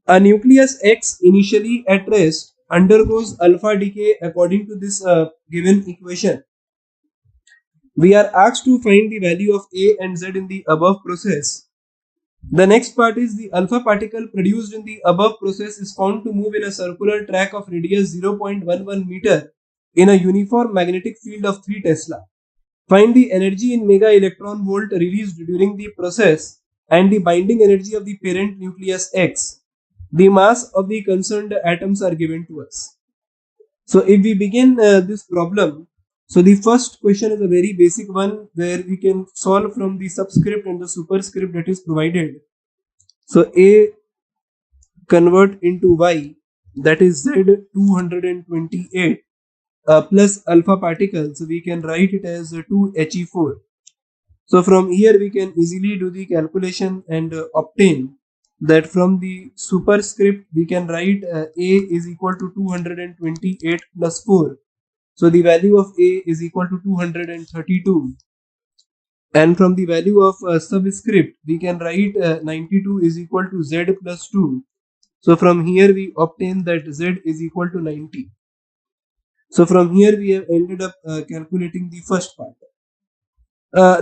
A nucleus X initially at rest undergoes alpha decay according to this given equation. We are asked to find the value of A and Z in the above process. The next part is the alpha particle produced in the above process is found to move in a circular track of radius 0.11 meter in a uniform magnetic field of 3 Tesla. Find the energy in mega electron volt released during the process and the binding energy of the parent nucleus X. The mass of the concerned atoms are given to us. So if we begin this problem, so the first question is a very basic one where we can solve from the subscript and the superscript that is provided. So A convert into Y, that is Z 228 plus alpha particle. So we can write it as 2He4. So from here we can easily do the calculation and obtain that from the superscript we can write A is equal to 228 plus 4. So the value of A is equal to 232. And from the value of subscript we can write 92 is equal to Z plus 2. So from here we obtain that Z is equal to 90. So from here we have ended up calculating the first part.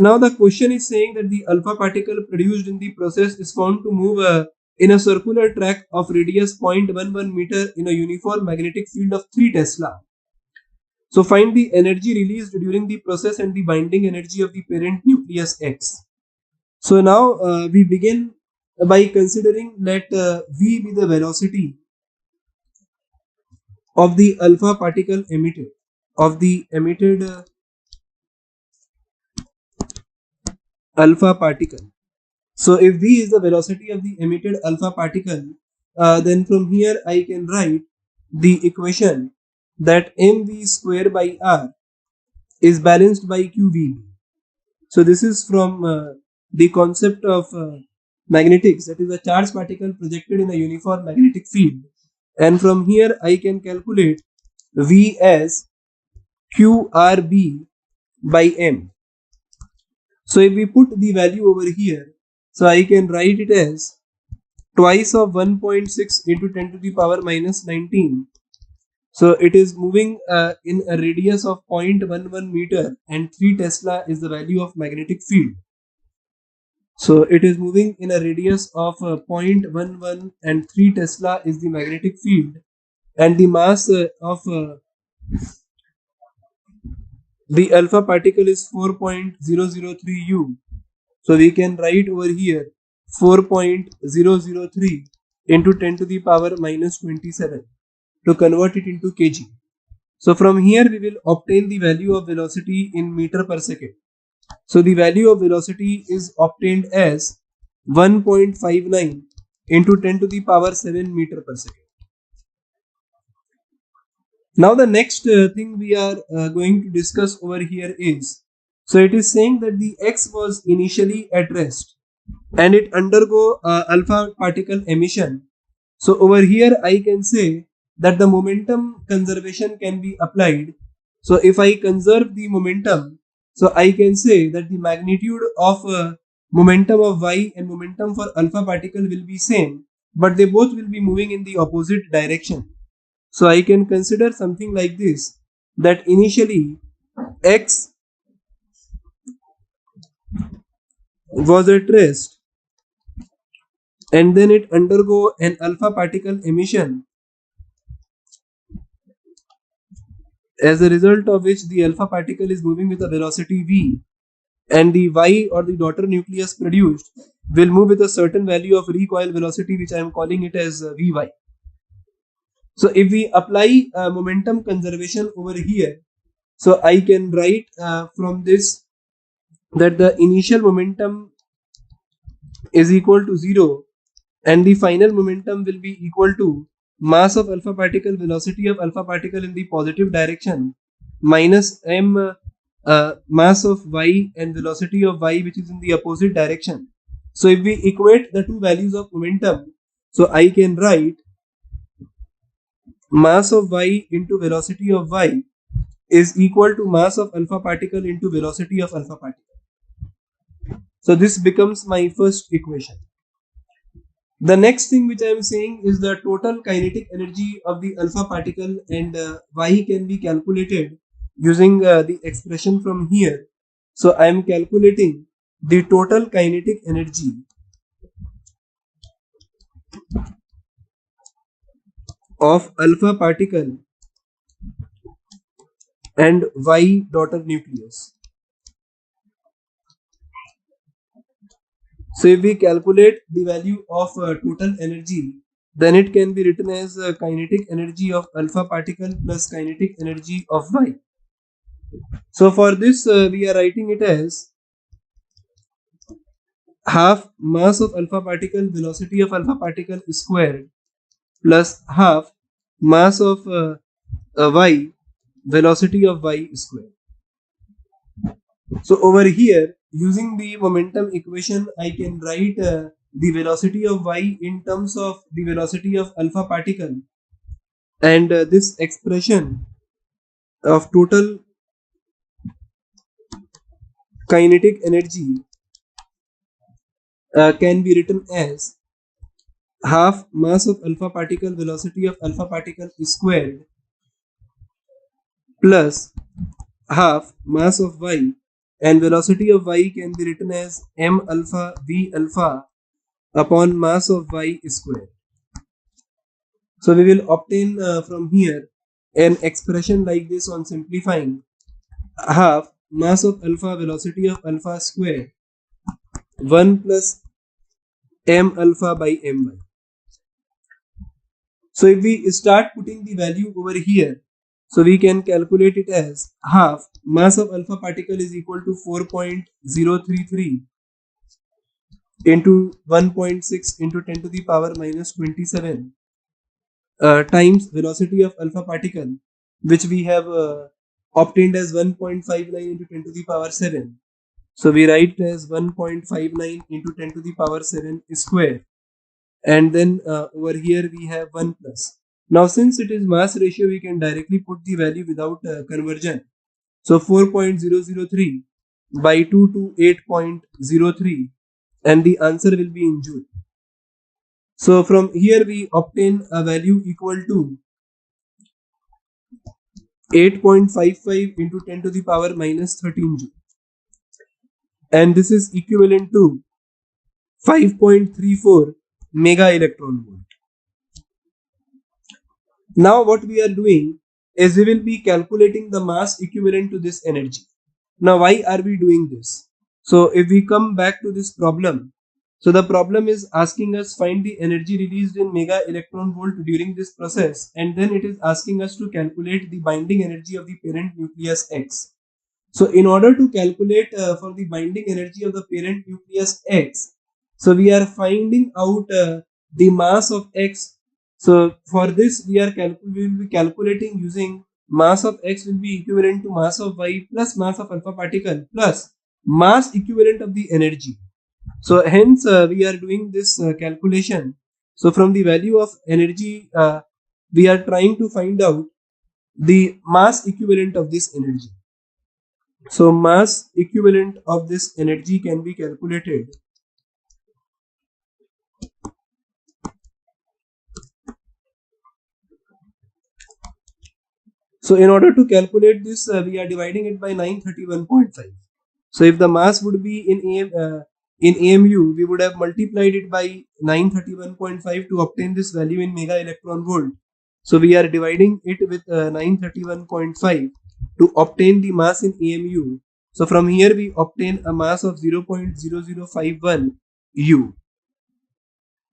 Now the question is saying that the alpha particle produced in the process is found to move in a circular track of radius 0.11 meter in a uniform magnetic field of 3 Tesla. So find the energy released during the process and the binding energy of the parent nucleus X. So now we begin by considering let V be the velocity of the alpha particle emitted, alpha particle. So if V is the velocity of the emitted alpha particle, then from here I can write the equation that mv square by r is balanced by qv. So this is from the concept of magnetics, that is a charged particle projected in a uniform magnetic field. And from here I can calculate V as QRB by M. So if we put the value over here, so I can write it as twice of 1.6 into 10 to the power minus 19. So it is moving in a radius of 0.11 meter and 3 Tesla is the value of magnetic field. So it is moving in a radius of 0.11 and 3 Tesla is the magnetic field, and the mass of the alpha particle is 4.003 U. So we can write over here 4.003 into 10 to the power minus 27 to convert it into kg. So from here we will obtain the value of velocity in meter per second. So the value of velocity is obtained as 1.59 into 10 to the power 7 meter per second. Now the next thing we are going to discuss over here is, so it is saying that the X was initially at rest and it undergo alpha particle emission. So over here I can say that the momentum conservation can be applied. So if I conserve the momentum, so I can say that the magnitude of momentum of Y and momentum for alpha particle will be same, but they both will be moving in the opposite direction. So I can consider something like this, that initially X was at rest and then it undergo an alpha particle emission, as a result of which the alpha particle is moving with a velocity v, and the Y or the daughter nucleus produced will move with a certain value of recoil velocity, which I am calling it as Vy. So if we apply momentum conservation over here, so I can write from this that the initial momentum is equal to 0 and the final momentum will be equal to mass of alpha particle, velocity of alpha particle in the positive direction, minus m mass of y and velocity of y which is in the opposite direction. So if we equate the two values of momentum, so I can write mass of y into velocity of y is equal to mass of alpha particle into velocity of alpha particle. So this becomes my first equation. The next thing which I am saying is the total kinetic energy of the alpha particle, and y can be calculated using the expression from here. So I am calculating the total kinetic energy of alpha particle and y daughter nucleus. So if we calculate the value of total energy, then it can be written as kinetic energy of alpha particle plus kinetic energy of y. So for this, we are writing it as half mass of alpha particle velocity of alpha particle squared plus half mass of y velocity of y squared. So over here, using the momentum equation, I can write the velocity of y in terms of the velocity of alpha particle, and this expression of total kinetic energy can be written as half mass of alpha particle velocity of alpha particle squared plus half mass of y, and velocity of y can be written as m alpha v alpha upon mass of y squared. So we will obtain from here an expression like this on simplifying: half mass of alpha velocity of alpha squared 1 plus m alpha by my. So if we start putting the value over here, so we can calculate it as half mass of alpha particle is equal to 4.033 into 1.6 into 10 to the power minus 27 times velocity of alpha particle, which we have obtained as 1.59 into 10 to the power 7. So we write it as 1.59 into 10 to the power 7 square, and then over here we have 1 plus. Now since it is mass ratio, we can directly put the value without conversion. So 4.003 by 2 to 8.03, and the answer will be in joule. So from here we obtain a value equal to 8.55 into 10 to the power minus 13 joule, and this is equivalent to 5.34 mega electron volt. Now what we are doing is we will be calculating the mass equivalent to this energy. Now why are we doing this? So if we come back to this problem, so the problem is asking us find the energy released in mega electron volt during this process, and then it is asking us to calculate the binding energy of the parent nucleus X. So in order to calculate for the binding energy of the parent nucleus X, so we are finding out the mass of X. So for this we will be calculating using mass of X will be equivalent to mass of Y plus mass of alpha particle plus mass equivalent of the energy. So hence we are doing this calculation. So from the value of energy, we are trying to find out the mass equivalent of this energy. So mass equivalent of this energy can be calculated. So in order to calculate this, we are dividing it by 931.5. So if the mass would be in AMU, we would have multiplied it by 931.5 to obtain this value in mega electron volt. So we are dividing it with 931.5 to obtain the mass in AMU. So from here we obtain a mass of 0.0051 U.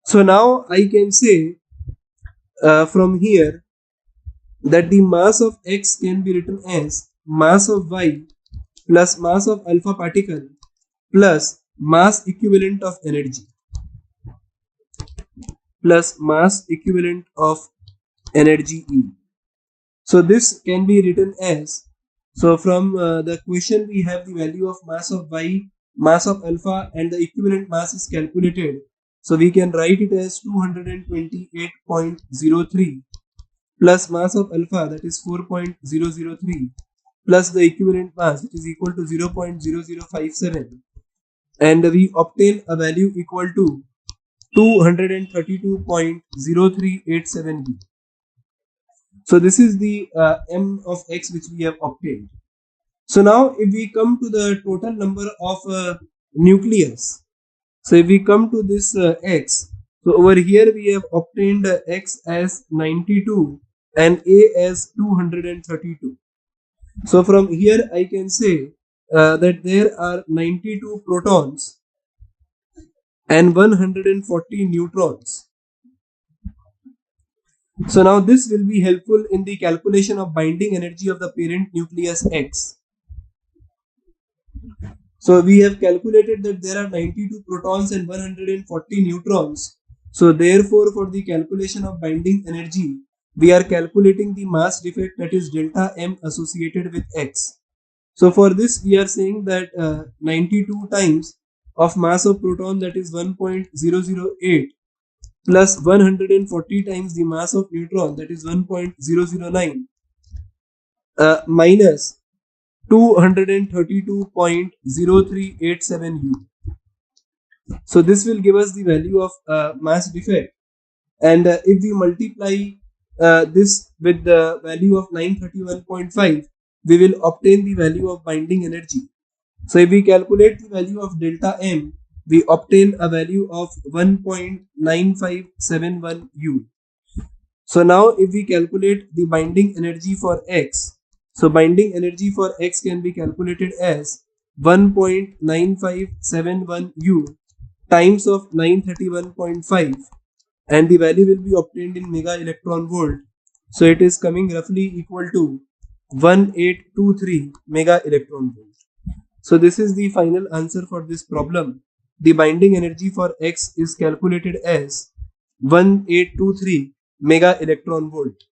So now I can say from here that the mass of X can be written as mass of Y plus mass of alpha particle plus mass equivalent of energy plus mass equivalent of energy E. So this can be written as, so from the question we have the value of mass of Y, mass of alpha, and the equivalent mass is calculated. So we can write it as 228.03 plus mass of alpha, that is 4.003, plus the equivalent mass, which is equal to 0.0057, and we obtain a value equal to 232.0387 U. So this is the m of x which we have obtained. So now if we come to the total number of nucleus, so if we come to this x, so over here we have obtained x as 92 and a as 232. So from here I can say that there are 92 protons and 140 neutrons. So now this will be helpful in the calculation of binding energy of the parent nucleus X. So we have calculated that there are 92 protons and 140 neutrons. So therefore for the calculation of binding energy, we are calculating the mass defect, that is delta M associated with X. So for this we are saying that 92 times of mass of proton, that is 1.008, plus 140 times the mass of neutron, that is 1.009, minus 232.0387 U. So this will give us the value of mass defect, and if we multiply this with the value of 931.5, we will obtain the value of binding energy. So if we calculate the value of delta M, we obtain a value of 1.9571 U. So now if we calculate the binding energy for X, so binding energy for X can be calculated as 1.9571 U times of 931.5, and the value will be obtained in mega electron volt. So it is coming roughly equal to 1823 mega electron volt. So this is the final answer for this problem. The binding energy for X is calculated as 1823 mega electron volt.